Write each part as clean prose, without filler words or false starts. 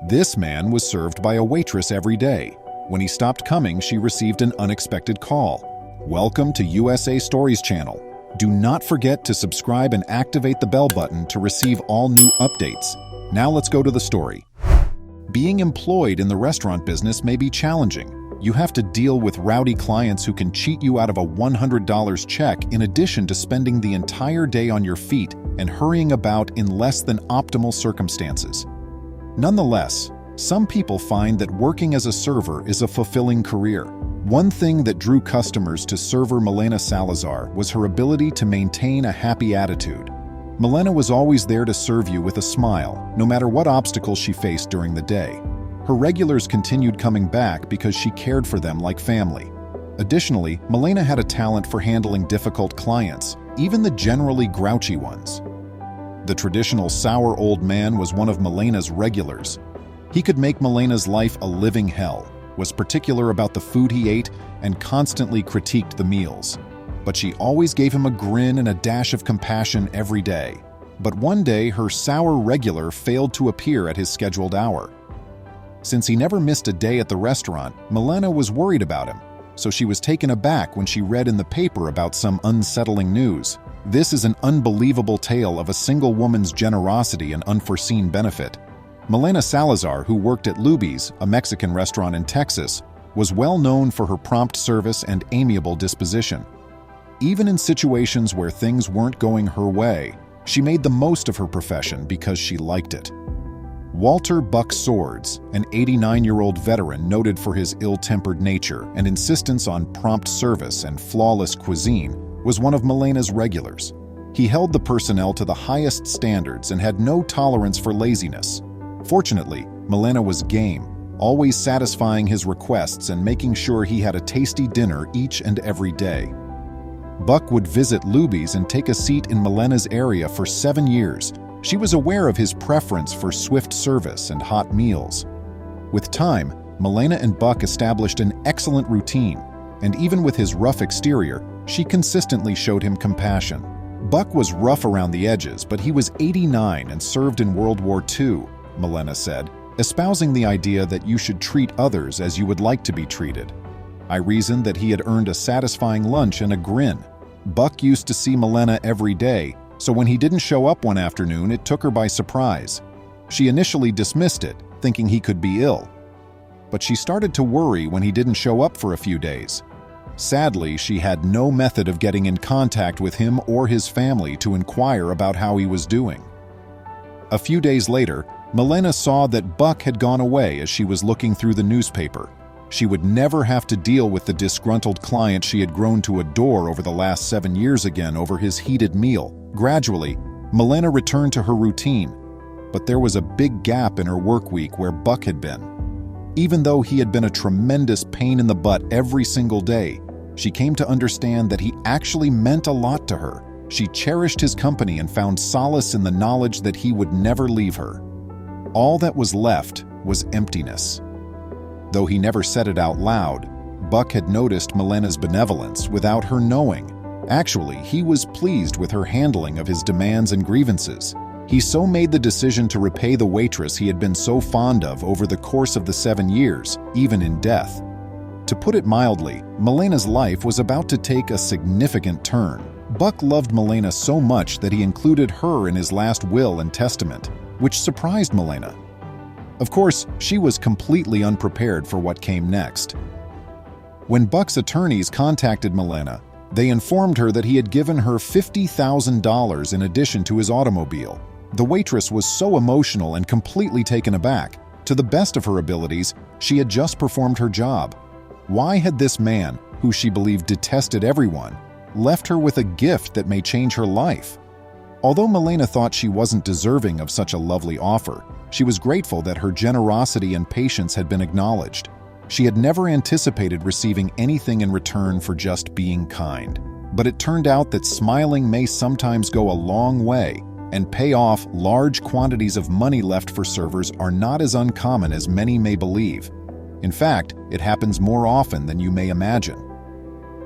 This man was served by a waitress every day. When he stopped coming, she received an unexpected call. Welcome to USA Stories channel. Do not forget to subscribe and activate the bell button to receive all new updates. Now let's go to the story. Being employed in the restaurant business may be challenging. You have to deal with rowdy clients who can cheat you out of a $100 check in addition to spending the entire day on your feet and hurrying about in less than optimal circumstances. Nonetheless, some people find that working as a server is a fulfilling career. One thing that drew customers to server Milena Salazar was her ability to maintain a happy attitude. Milena was always there to serve you with a smile, no matter what obstacles she faced during the day. Her regulars continued coming back because she cared for them like family. Additionally, Milena had a talent for handling difficult clients, even the generally grouchy ones. The traditional sour old man was one of Milena's regulars. He could make Milena's life a living hell, was particular about the food he ate, and constantly critiqued the meals. But she always gave him a grin and a dash of compassion every day. But one day, her sour regular failed to appear at his scheduled hour. Since he never missed a day at the restaurant, Milena was worried about him, so she was taken aback when she read in the paper about some unsettling news. This is an unbelievable tale of a single woman's generosity and unforeseen benefit. Milena Salazar, who worked at Luby's, a Mexican restaurant in Texas, was well known for her prompt service and amiable disposition. Even in situations where things weren't going her way, she made the most of her profession because she liked it. Walter Buck Swords, an 89-year-old veteran noted for his ill-tempered nature and insistence on prompt service and flawless cuisine, was one of Milena's regulars. He held the personnel to the highest standards and had no tolerance for laziness. Fortunately, Milena was game, always satisfying his requests and making sure he had a tasty dinner each and every day. Buck would visit Luby's and take a seat in Milena's area for 7 years. She was aware of his preference for swift service and hot meals. With time, Milena and Buck established an excellent routine, and even with his rough exterior, she consistently showed him compassion. Buck was rough around the edges, but he was 89 and served in World War II, Milena said, espousing the idea that you should treat others as you would like to be treated. I reasoned that he had earned a satisfying lunch and a grin. Buck used to see Milena every day, so when he didn't show up one afternoon, it took her by surprise. She initially dismissed it, thinking he could be ill. But she started to worry when he didn't show up for a few days. Sadly, she had no method of getting in contact with him or his family to inquire about how he was doing. A few days later, Milena saw that Buck had gone away as she was looking through the newspaper. She would never have to deal with the disgruntled client she had grown to adore over the last 7 years again over his heated meal. Gradually, Milena returned to her routine, but there was a big gap in her work week where Buck had been. Even though he had been a tremendous pain in the butt every single day, she came to understand that he actually meant a lot to her. She cherished his company and found solace in the knowledge that he would never leave her. All that was left was emptiness. Though he never said it out loud, Buck had noticed Milena's benevolence without her knowing. Actually, he was pleased with her handling of his demands and grievances. He so made the decision to repay the waitress he had been so fond of over the course of the 7 years, even in death. To put it mildly, Milena's life was about to take a significant turn. Buck loved Milena so much that he included her in his last will and testament, which surprised Milena. Of course, she was completely unprepared for what came next. When Buck's attorneys contacted Milena, they informed her that he had given her $50,000 in addition to his automobile. The waitress was so emotional and completely taken aback. To the best of her abilities, she had just performed her job. Why had this man, who she believed detested everyone, left her with a gift that may change her life? Although Milena thought she wasn't deserving of such a lovely offer, she was grateful that her generosity and patience had been acknowledged. She had never anticipated receiving anything in return for just being kind. But it turned out that smiling may sometimes go a long way, and pay off. Large quantities of money left for servers are not as uncommon as many may believe. In fact, it happens more often than you may imagine.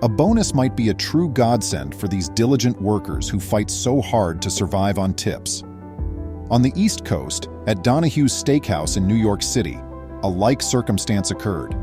A bonus might be a true godsend for these diligent workers who fight so hard to survive on tips. On the East Coast, At Donahue's Steakhouse in New York City, a like circumstance occurred.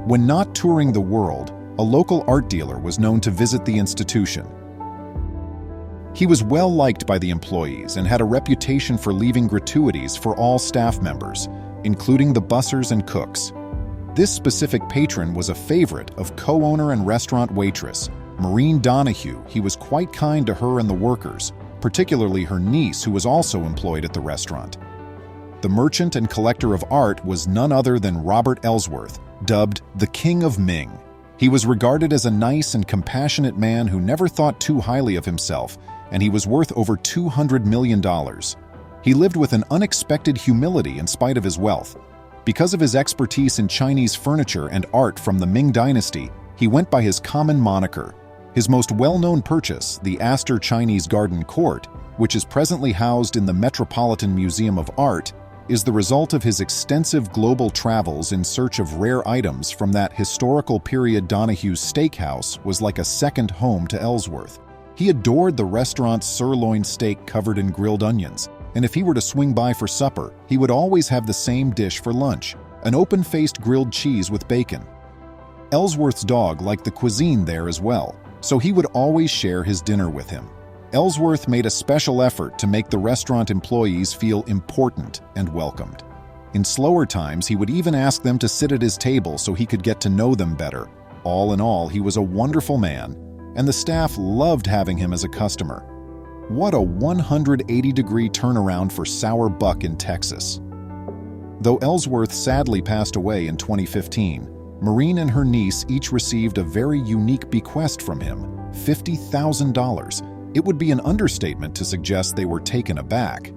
When not touring the world, a local art dealer was known to visit the institution. He was well liked by the employees and had a reputation for leaving gratuities for all staff members, including the bussers and cooks. This specific patron was a favorite of co-owner and restaurant waitress, Maureen Donahue. He was quite kind to her and the workers, particularly her niece, who was also employed at the restaurant. The merchant and collector of art was none other than Robert Ellsworth, dubbed the King of Ming. He was regarded as a nice and compassionate man who never thought too highly of himself, and he was worth over $200 million. He lived with an unexpected humility in spite of his wealth. Because of his expertise in Chinese furniture and art from the Ming Dynasty, he went by his common moniker. His most well-known purchase, the Astor Chinese Garden Court, which is presently housed in the Metropolitan Museum of Art, is the result of his extensive global travels in search of rare items from that historical period. Donahue's Steakhouse was like a second home to Ellsworth. He adored the restaurant's sirloin steak covered in grilled onions, and if he were to swing by for supper, he would always have the same dish for lunch, an open-faced grilled cheese with bacon. Ellsworth's dog liked the cuisine there as well, so he would always share his dinner with him. Ellsworth made a special effort to make the restaurant employees feel important and welcomed. In slower times, he would even ask them to sit at his table so he could get to know them better. All in all, he was a wonderful man, and the staff loved having him as a customer. What a 180-degree turnaround for Sour Buck in Texas. Though Ellsworth sadly passed away in 2015, Maureen and her niece each received a very unique bequest from him, $50,000. It would be an understatement to suggest they were taken aback.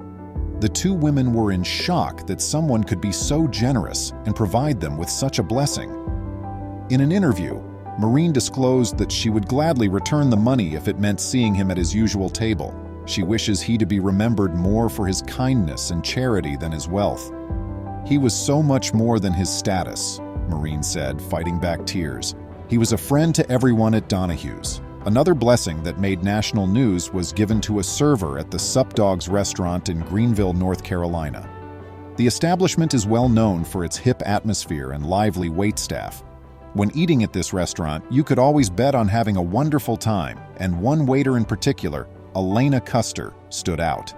The two women were in shock that someone could be so generous and provide them with such a blessing. In an interview, Maureen disclosed that she would gladly return the money if it meant seeing him at his usual table. She wishes he to be remembered more for his kindness and charity than his wealth. He was so much more than his status, Maureen said, fighting back tears. He was a friend to everyone at Donahue's. Another blessing that made national news was given to a server at the Sup Dogs restaurant in Greenville, North Carolina. The establishment is well known for its hip atmosphere and lively waitstaff. When eating at this restaurant, you could always bet on having a wonderful time, and one waiter in particular, Elena Custer, stood out.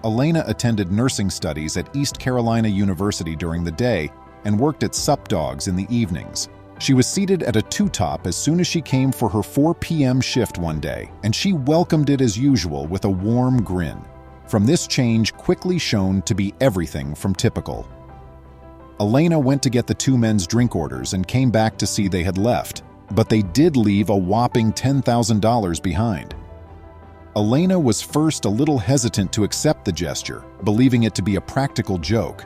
Elena attended nursing studies at East Carolina University during the day and worked at Sup Dogs in the evenings. She was seated at a two-top as soon as she came for her 4 p.m. shift one day, and she welcomed it as usual with a warm grin. From this change quickly shown to be everything from typical. Elena went to get the two men's drink orders and came back to see they had left, but they did leave a whopping $10,000 behind. Elena was first a little hesitant to accept the gesture, believing it to be a practical joke.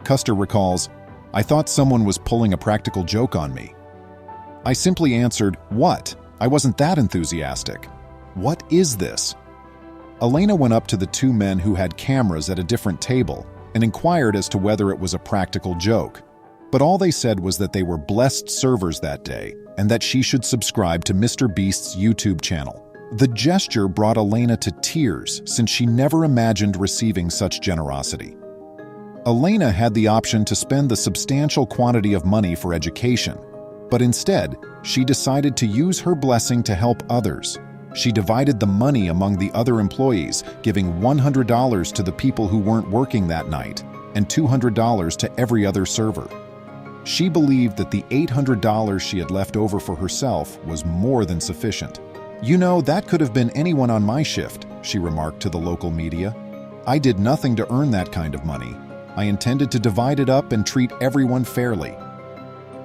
Custer recalls, "I thought someone was pulling a practical joke on me. I simply answered, 'What?' I wasn't that enthusiastic. 'What is this?' Elena went up to the two men who had cameras at a different table and inquired as to whether it was a practical joke. But all they said was that they were blessed servers that day and that she should subscribe to Mr. Beast's YouTube channel. The gesture brought Elena to tears since she never imagined receiving such generosity. Elena had the option to spend the substantial quantity of money for education, but instead, she decided to use her blessing to help others. She divided the money among the other employees, giving $100 to the people who weren't working that night and $200 to every other server. She believed that the $800 she had left over for herself was more than sufficient. "You know, that could have been anyone on my shift," she remarked to the local media. "I did nothing to earn that kind of money. I intended to divide it up and treat everyone fairly."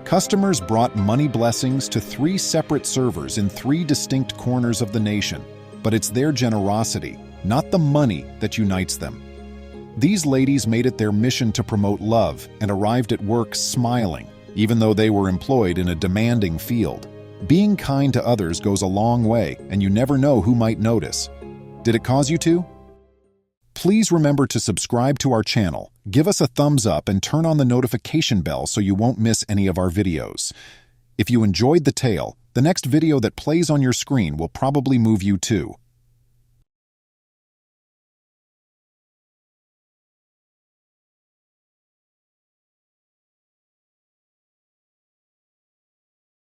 Customers brought money blessings to 3 separate servers in 3 distinct corners of the nation, but it's their generosity, not the money, that unites them. These ladies made it their mission to promote love and arrived at work smiling, even though they were employed in a demanding field. Being kind to others goes a long way, and you never know who might notice. Did it cause you to? Please remember to subscribe to our channel, give us a thumbs up, and turn on the notification bell so you won't miss any of our videos. If you enjoyed the tale, the next video that plays on your screen will probably move you too.